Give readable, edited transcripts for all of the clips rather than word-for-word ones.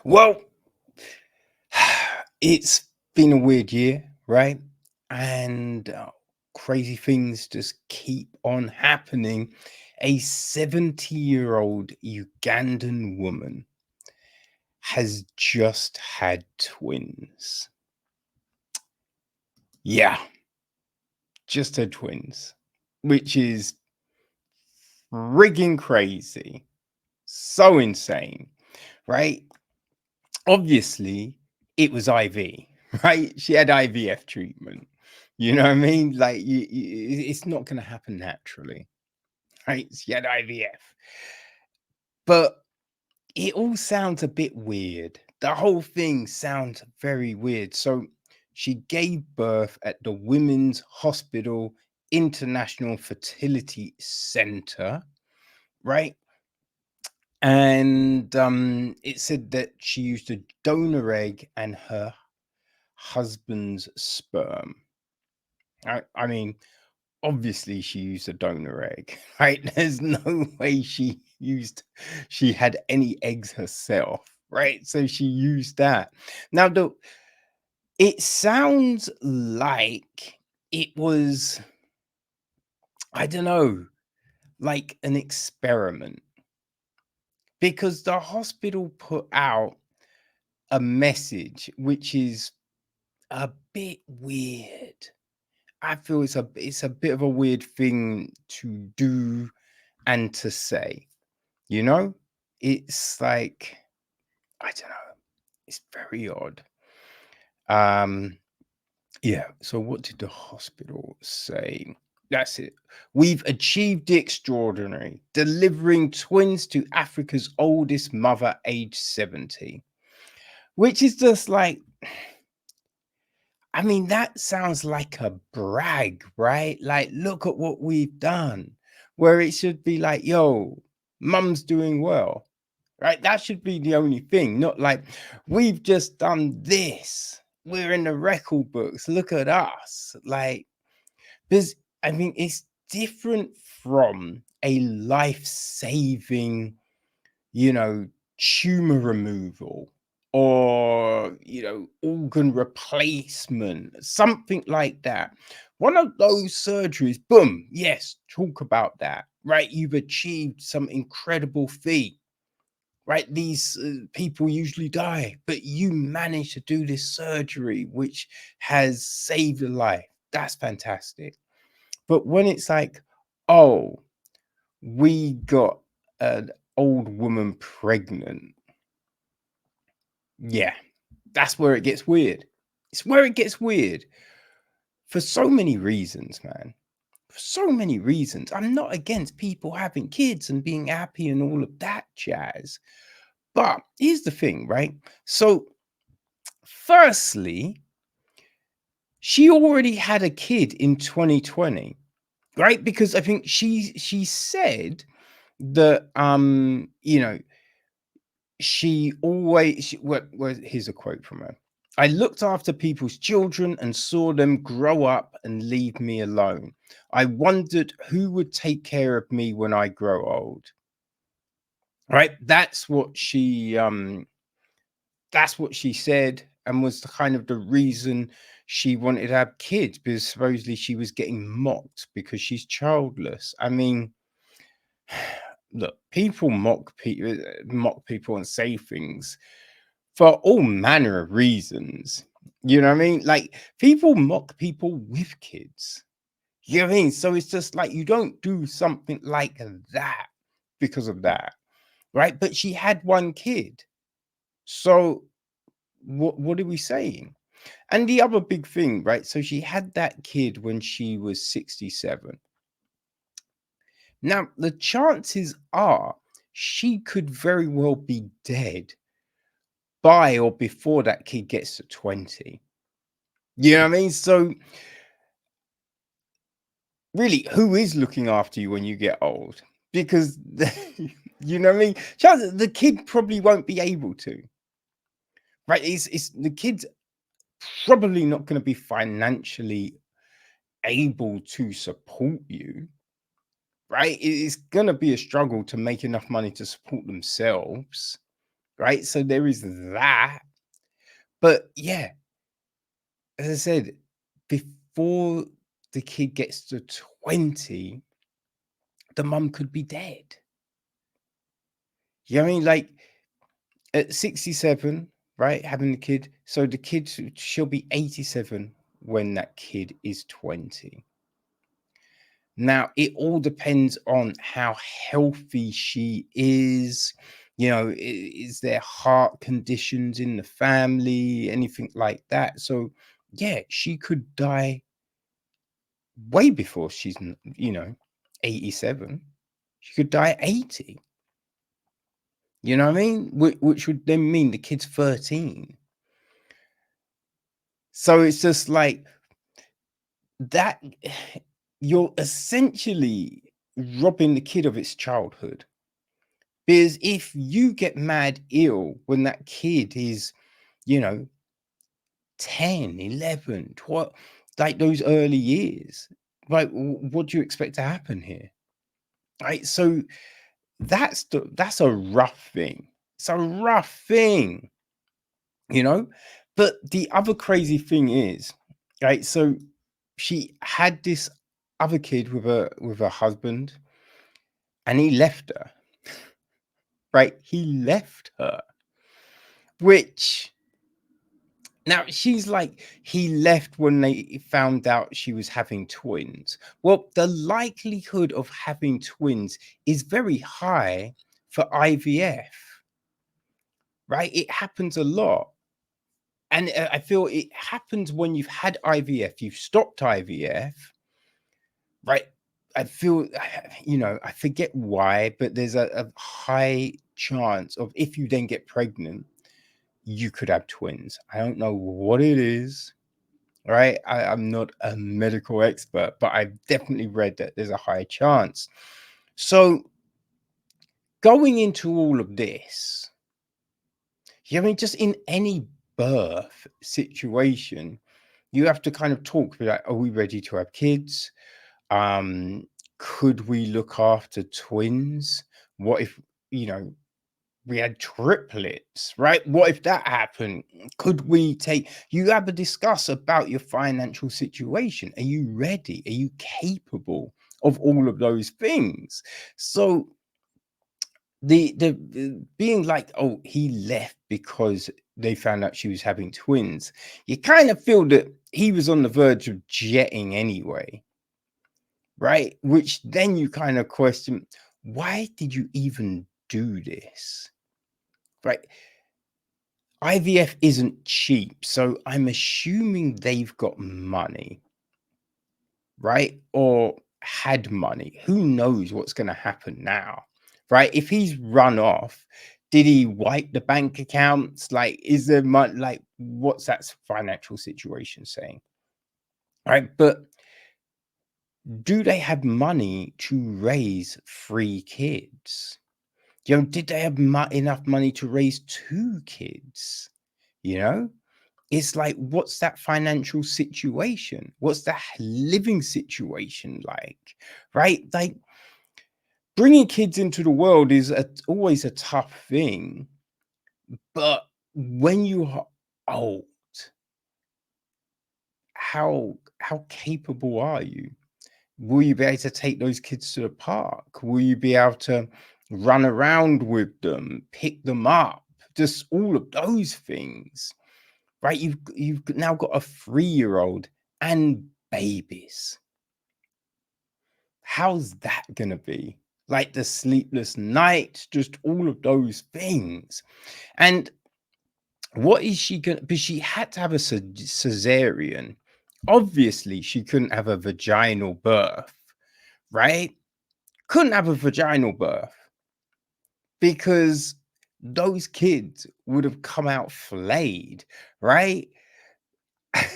Well, it's been a weird year, right? And crazy things just keep on happening. A 70-year-old Ugandan woman has just had twins. Yeah, just had twins, which is frigging crazy. So insane, right? Obviously, it was IV, right? She had IVF treatment. You know what I mean? Like, it's not going to happen naturally, right? She had IVF. But it all sounds a bit weird. The whole thing sounds very weird. So she gave birth at the Women's Hospital International Fertility Center, right? And it said that she used a donor egg and her husband's sperm. I mean, obviously she used a donor egg, right? There's no way she had any eggs herself, right? So she used that. Now, it sounds like it was, I don't know, like an experiment because the hospital put out a message which is a bit weird. I feel it's a bit of a weird thing to do and to say, you know? It's like, I don't know, it's very odd. Um, yeah, so what did the hospital say? That's it. We've achieved the extraordinary, delivering twins to Africa's oldest mother, age 70. Which is just like, I mean, that sounds like a brag, right? Like, look at what we've done. Where it should be like, yo, mum's doing well, right? That should be the only thing, not like, we've just done this. We're in the record books. Look at us. Like, there's, I mean, it's different from a life saving, you know, tumor removal or, organ replacement, something like that. One of those surgeries, boom, yes, talk about that, right? You've achieved some incredible feat, right? These people usually die, but you managed to do this surgery, which has saved a life. That's fantastic. But when it's like, oh, we got an old woman pregnant. Yeah, that's where it gets weird. It's where it gets weird for so many reasons, man. For so many reasons. I'm not against people having kids and being happy and all of that jazz. But here's the thing, right? So, firstly, she already had a kid in 2020, right? Because I think she said that here's a quote from her. I looked after people's children and saw them grow up and leave me alone. I wondered who would take care of me when I grow old. Right? That's what she said, and was the kind of the reason she wanted to have kids, because supposedly she was getting mocked because she's childless. I mean, look, people mock people and say things for all manner of reasons. You know what I mean? Like, people mock people with kids. You know what I mean? So it's just like, you don't do something like that because of that, right? But she had one kid. So what are we saying? And the other big thing, right? So she had that kid when she was 67. Now, the chances are she could very well be dead by or before that kid gets to 20. You know what I mean? So, really, who is looking after you when you get old? Because, you know what I mean? Chances, the kid probably won't be able to, right? It's the kid's probably not going to be financially able to support you, right? It's going to be a struggle to make enough money to support themselves, right? So there is that. But yeah, as I said, before the kid gets to 20, the mum could be dead. You know what I mean? Like at 67, right? Having the kid. So the kid, she'll be 87 when that kid is 20. Now, it all depends on how healthy she is. You know, is there heart conditions in the family, anything like that? So, yeah, she could die way before she's, 87. She could die at 80. You know what I mean? Which would then mean the kid's 13. So it's just like that. You're essentially robbing the kid of its childhood. Because if you get mad ill when that kid is, you know, 10, 11, 12, like those early years, like what do you expect to happen here? Right. So that's a rough thing. It's a rough thing, you know. But the other crazy thing is, right? So she had this other kid with her husband, and he left her. Right? He left her, which now she's like, he left when they found out she was having twins. Well, the likelihood of having twins is very high for IVF, right? It happens a lot. And I feel it happens when you've had IVF, you've stopped IVF, right? I feel, I forget why, but there's a high chance of if you then get pregnant, you could have twins. I don't know what it is, right? I'm not a medical expert, but I've definitely read that there's a high chance. So going into all of this, I mean, just in any birth situation, you have to kind of talk, be like, are we ready to have kids? Um, could we look after twins? What if, you know, we had triplets, right? What if that happened? Could we take you have to discuss about your financial situation? Are you ready? Are you capable of all of those things? So the being like, oh, he left because they found out she was having twins, you kind of feel that he was on the verge of jetting anyway, right? Which then you kind of question, why did you even do this? Right? IVF isn't cheap, so I'm assuming they've got money, right? Or had money. Who knows what's going to happen now, right? If he's run off, did he wipe the bank accounts? Like, is there money? Like, what's that financial situation saying? Right? But do they have money to raise 3 kids? Did they have enough money to raise 2 kids? You know? It's like, what's that financial situation? What's that living situation like? Right? Like, bringing kids into the world is always a tough thing. But when you are old, how capable are you? Will you be able to take those kids to the park? Will you be able to run around with them, pick them up? Just all of those things. Right? You've now got a 3-year-old and babies. How's that gonna be? Like the sleepless nights, just all of those things. And what is she gonna? Because she had to have a cesarean. Obviously, she couldn't have a vaginal birth, right? Couldn't have a vaginal birth because those kids would have come out flayed, right?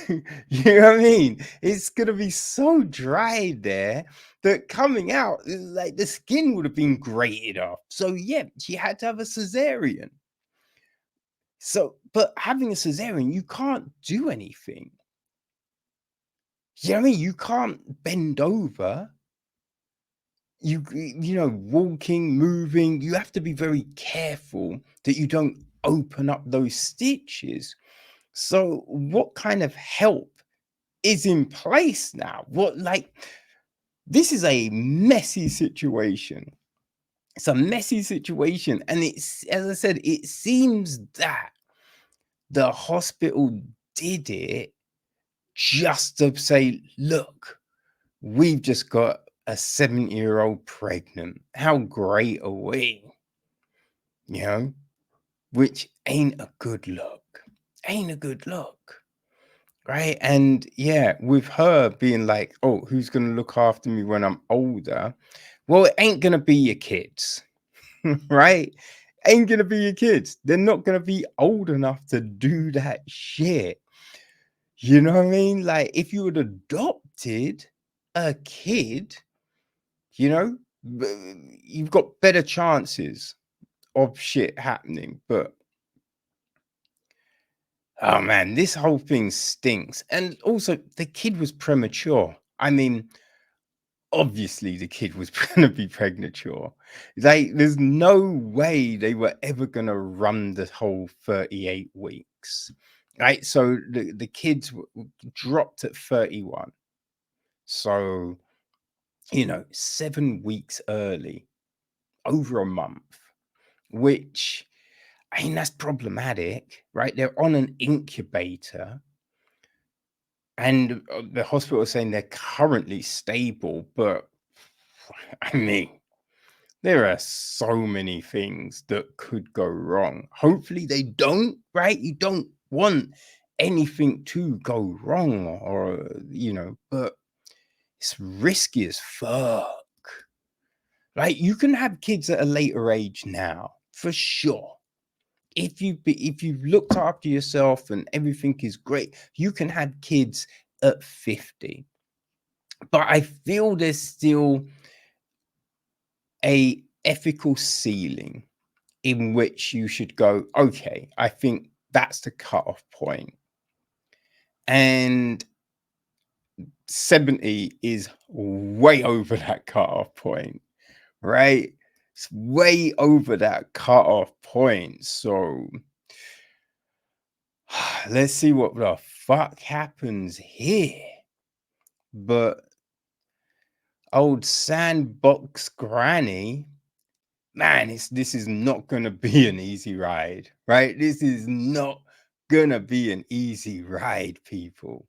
You know what I mean? It's gonna be so dry there that coming out, like the skin would have been grated off. So yeah, she had to have a cesarean. So, but having a cesarean, you can't do anything. You know what I mean? You can't bend over. Walking, moving, you have to be very careful that you don't open up those stitches. So, what kind of help is in place now? This is a messy situation. It's a messy situation. And it's, as I said, it seems that the hospital did it just to say, look, we've just got a 7-year-old pregnant. How great are we? You know, which ain't a good look. Ain't a good look. Right. And yeah, with her being like, oh, who's going to look after me when I'm older? Well, it ain't going to be your kids. Right? Ain't going to be your kids. They're not going to be old enough to do that shit. You know what I mean? Like, if you had adopted a kid, you know, you've got better chances of shit happening. But oh man, this whole thing stinks. And also, the kid was premature. I mean, obviously, the kid was going to be premature. There's no way they were ever going to run the whole 38 weeks. Right. So the kids dropped at 31. So, 7 weeks early, over a month, which, I mean, that's problematic, right? They're on an incubator. And the hospital is saying they're currently stable, but I mean, there are so many things that could go wrong. Hopefully they don't, right? You don't want anything to go wrong but it's risky as fuck. Right? You can have kids at a later age now, for sure. If you've looked after yourself and everything is great, you can have kids at 50. But I feel there's still a ethical ceiling in which you should go, okay, I think that's the cutoff point. And 70 is way over that cutoff point, right? It's way over that cutoff point. So let's see what the fuck happens here. But old sandbox granny, man, this is not gonna be an easy ride, right? This is not gonna be an easy ride, people.